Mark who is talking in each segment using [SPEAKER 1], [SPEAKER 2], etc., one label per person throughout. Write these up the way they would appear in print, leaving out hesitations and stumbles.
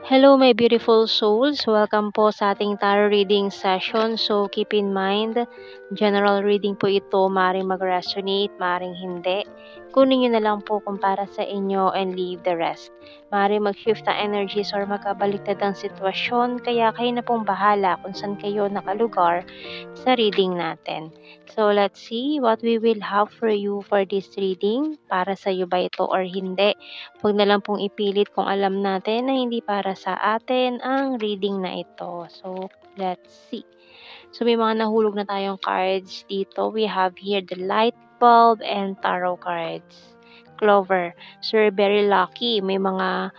[SPEAKER 1] Hello, my beautiful souls. Welcome po sa ating tarot reading session. So, keep in mind, general reading po ito. Maring mag-resonate, maring hindi. Kunin nyo na lang po kung para sa inyo and leave the rest. Maring mag-shift ang energies or magkabaliktad ang sitwasyon. Kaya kayo na pong bahala kung saan kayo nakalugar sa reading natin. So, let's see what we will have for you for this reading. Para sa iyo ba ito or hindi? Huwag na lang pong ipilit kung alam natin na hindi para sa atin ang reading na ito. So, let's see. So, may mga nahulog na tayong cards dito. We have here the light bulb and tarot cards. Clover. So, you're very lucky. May mga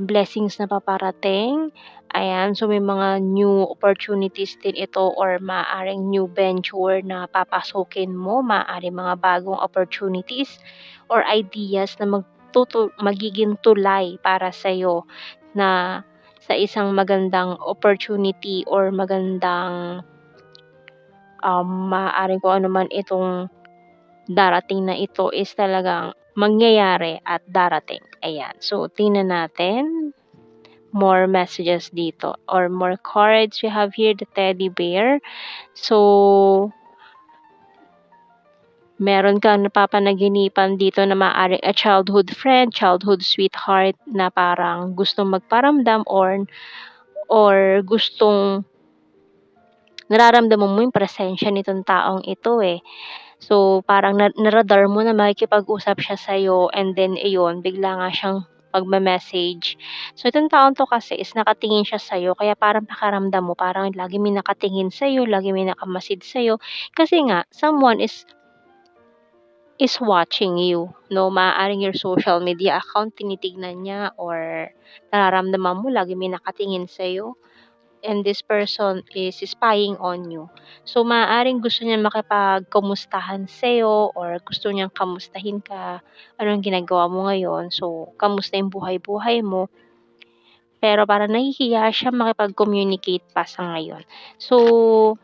[SPEAKER 1] blessings na paparating. Ayan, so may mga new opportunities din ito or maaaring new venture na papasukin mo, maaaring mga bagong opportunities or ideas na magiging tulay para sa'yo na sa isang magandang opportunity or magandang maaaring kung ano man itong darating na ito is talagang mangyayari at darating. Ayan, so tingnan natin more messages dito or more cards. We have here the teddy bear. So, meron kang napapanaginipan dito na maaari a childhood friend, childhood sweetheart na parang gustong magparamdam or gustong nararamdaman mo yung presensya nitong taong ito eh. So, parang naradar mo na makikipag-usap siya sa'yo and then iyon, bigla nga siyang magme-message. So, itong taon to kasi is nakatingin siya sa'yo kaya parang pakaramdam mo parang lagi may nakatingin sa'yo, lagi may nakamasid sa'yo. Kasi nga, someone is watching you, no? Maaaring your social media account tinitignan niya or nararamdaman mo lagi may nakatingin sa'yo and this person is spying on you. So, maaaring gusto niya makipagkamustahan sa'yo or gusto niyang kamustahin ka. Anong ginagawa mo ngayon? So, kamusta yung buhay-buhay mo? Pero parang nahihiya siya makipag-communicate pa sa ngayon. So,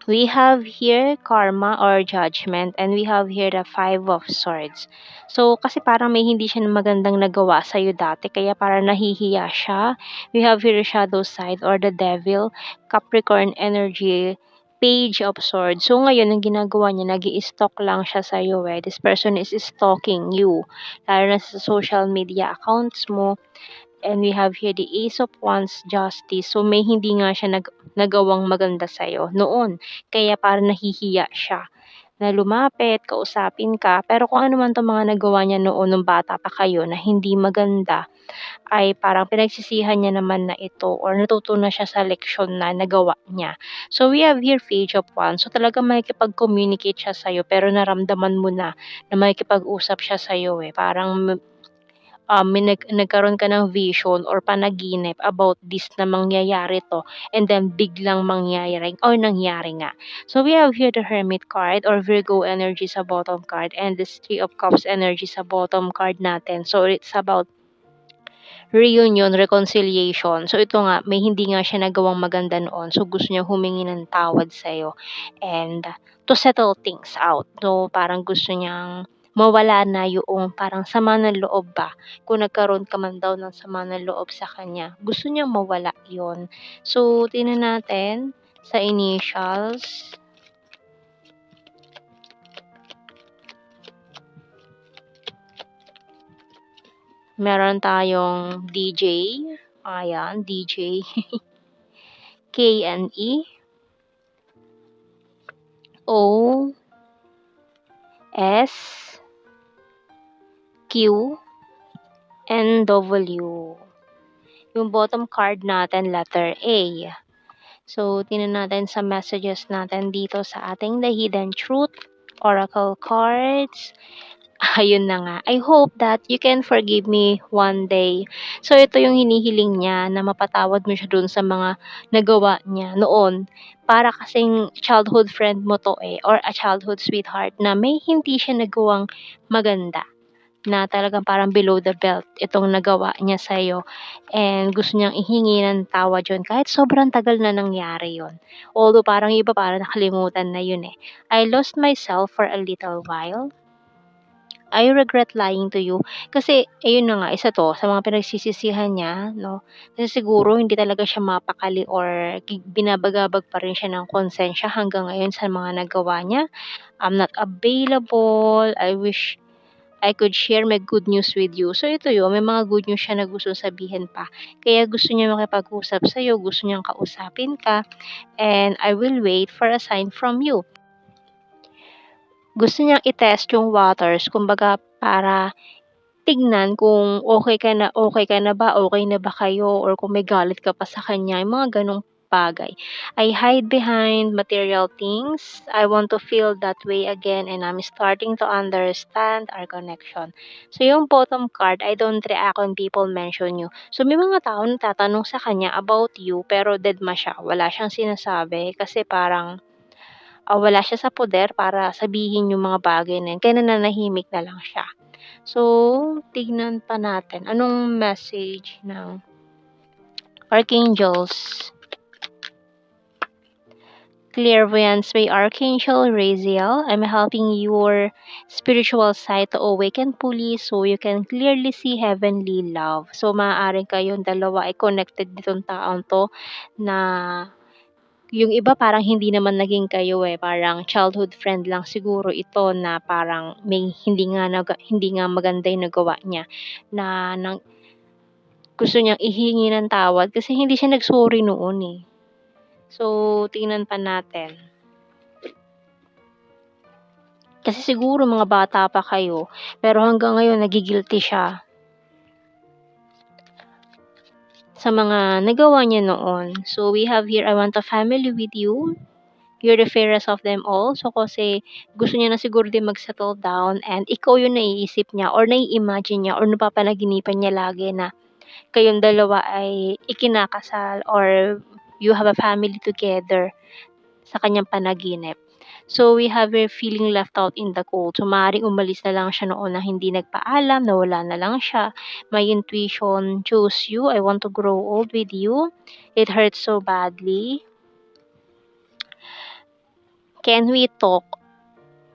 [SPEAKER 1] we have here karma or judgment and we have here the 5 of swords. So, kasi parang may hindi siya magandang nagawa sa'yo dati kaya parang nahihiya siya. We have here the shadow side or the devil, Capricorn energy, page of swords. So, ngayon, ang ginagawa niya, nag-i-stalk lang siya sa'yo eh. This person is stalking you. Lalo na sa social media accounts mo. And we have here the Ace of Wands, Justice. So, may hindi nga siya nagawang maganda sa'yo noon. Kaya parang nahihiya siya na lumapit, kausapin ka. Pero kung ano man itong mga nagawa niya noon nung bata pa kayo na hindi maganda, ay parang pinagsisihan niya naman na ito or natuto na siya sa leksyon na nagawa niya. So, we have here Page of Wands. So, talagang makikipag-communicate siya sa'yo pero naramdaman mo na makikipag-usap siya sa'yo eh. Parang nagkaroon ka ng vision or panaginip about this na mangyayari 'to and then biglang mangyayari or nangyari nga. So, we have here the Hermit card or Virgo energy sa bottom card and the Three of Cups energy sa bottom card natin. So, it's about reunion, reconciliation. So, ito nga, may hindi nga siya nagawang maganda noon. So, gusto niya humingi ng tawad sa'yo and to settle things out. So, parang gusto niyang mawala na yung parang sama ng loob ba. Kung nagkaroon ka man daw ng sama ng loob sa kanya, gusto niyang mawala yon. So, tingnan natin sa initials. Meron tayong DJ. Ayan, DJ. K-N-E. O S Q and W. Yung bottom card natin, letter A. So, tingnan natin sa messages natin dito sa ating The Hidden Truth Oracle cards. Ayun na nga. I hope that you can forgive me one day. So, ito yung hinihiling niya na mapatawad mo siya dun sa mga nagawa niya noon. Para kasing childhood friend mo to eh, or a childhood sweetheart na may hindi siya nagawang maganda na talagang parang below the belt itong nagawa niya sa'yo and gusto niyang ihingi ng tawad yun kahit sobrang tagal na nangyari yun. Although parang parang nakalimutan na yun eh. I lost myself for a little while. I regret lying to you. Kasi ayun na nga, isa 'to sa mga pinagsisisihan niya 'no, kasi siguro hindi talaga siya mapakali or binabagabag pa rin siya ng konsensya hanggang ngayon sa mga nagawa niya. I'm not available, I wish I could share my good news with you. So ito yun, may mga good news siya na gustong sabihin pa. Kaya gusto niya makipag-usap sa'yo, gusto niyang kausapin ka, and I will wait for a sign from you. Gusto niyang i-test yung waters, kumbaga para tignan kung okey ka na ba, okey na ba kayo or kung may galit ka pa sa kanya, yung mga gano'ng bagay. I hide behind material things, I want to feel that way again and I'm starting to understand our connection. So yung bottom card, I don't react when people mention you. So may mga tao nagtatanong sa kanya about you pero dedma siya, wala siyang sinasabi kasi parang, wala siya sa poder para sabihin yung mga bagay na yun kaya nananahimik na lang siya. So, tignan pa natin anong message ng archangels. Clairvoyance by Archangel Raziel. I'm helping your spiritual side to awaken fully so you can clearly see heavenly love. So, maaaring kayong dalawa ay connected nitong taong to na yung iba parang hindi naman naging kayo, eh, parang childhood friend lang siguro ito na parang may hindi nga maganda yung nagawa niya na gusto niyang ihingi ng tawad kasi hindi siya nag-sorry noon, eh. So, tingnan pa natin. Kasi siguro mga bata pa kayo, pero hanggang ngayon nagi-guilty siya sa mga nagawa niya noon. So, we have here, I want a family with you. You're the fairest of them all. So, kasi gusto niya na siguro din mag-settle down and ikaw yung naiisip niya or nai-imagine niya or napapanaginipan niya lagi na kayong dalawa ay ikinakasal or you have a family together sa kanyang panaginip. So, we have her feeling left out in the cold. So, maaaring umalis na lang siya noon na hindi nagpaalam, nawala na lang siya. My intuition chose you. I want to grow old with you. It hurts so badly. Can we talk?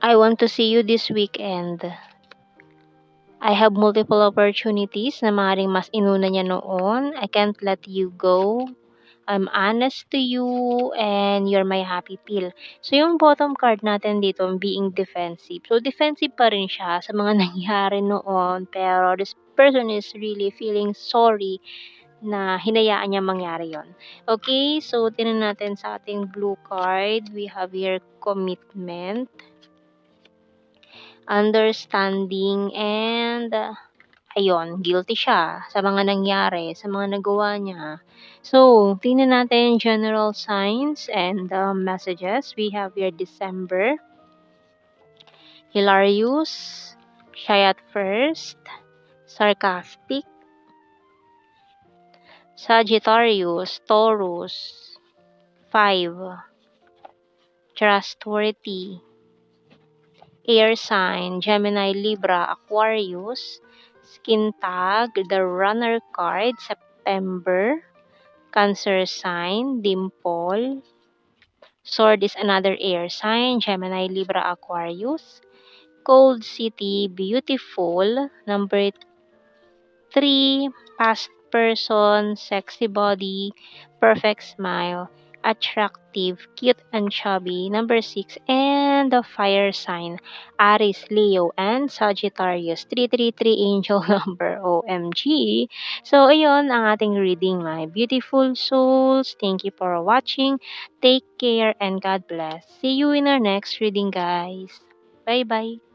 [SPEAKER 1] I want to see you this weekend. I have multiple opportunities na maaaring mas inuna niya noon. I can't let you go. I'm honest to you and you're my happy pill. So, yung bottom card natin dito, being defensive. So, defensive pa rin siya sa mga nangyari noon. Pero this person is really feeling sorry na hinayaan niya mangyari yon. Okay, so tinan natin sa ating blue card. We have here commitment, understanding, and ayun, guilty siya sa mga nangyari, sa mga nagawa niya. So, tingnan natin general signs and messages. We have here December, hilarious, shy at first, sarcastic, Sagittarius, Taurus, 5, trustworthy, air sign, Gemini, Libra, Aquarius, skin tag, the runner card, September, Cancer sign, dimple, sword is another air sign, Gemini, Libra, Aquarius, cold city, beautiful, number 3, past person, sexy body, perfect smile, attractive, cute and chubby. Number 6, and the fire sign, Aries, Leo, and Sagittarius. 333 angel number. OMG. So, ayun ang ating reading, my beautiful souls. Thank you for watching. Take care and God bless. See you in our next reading, guys. Bye-bye.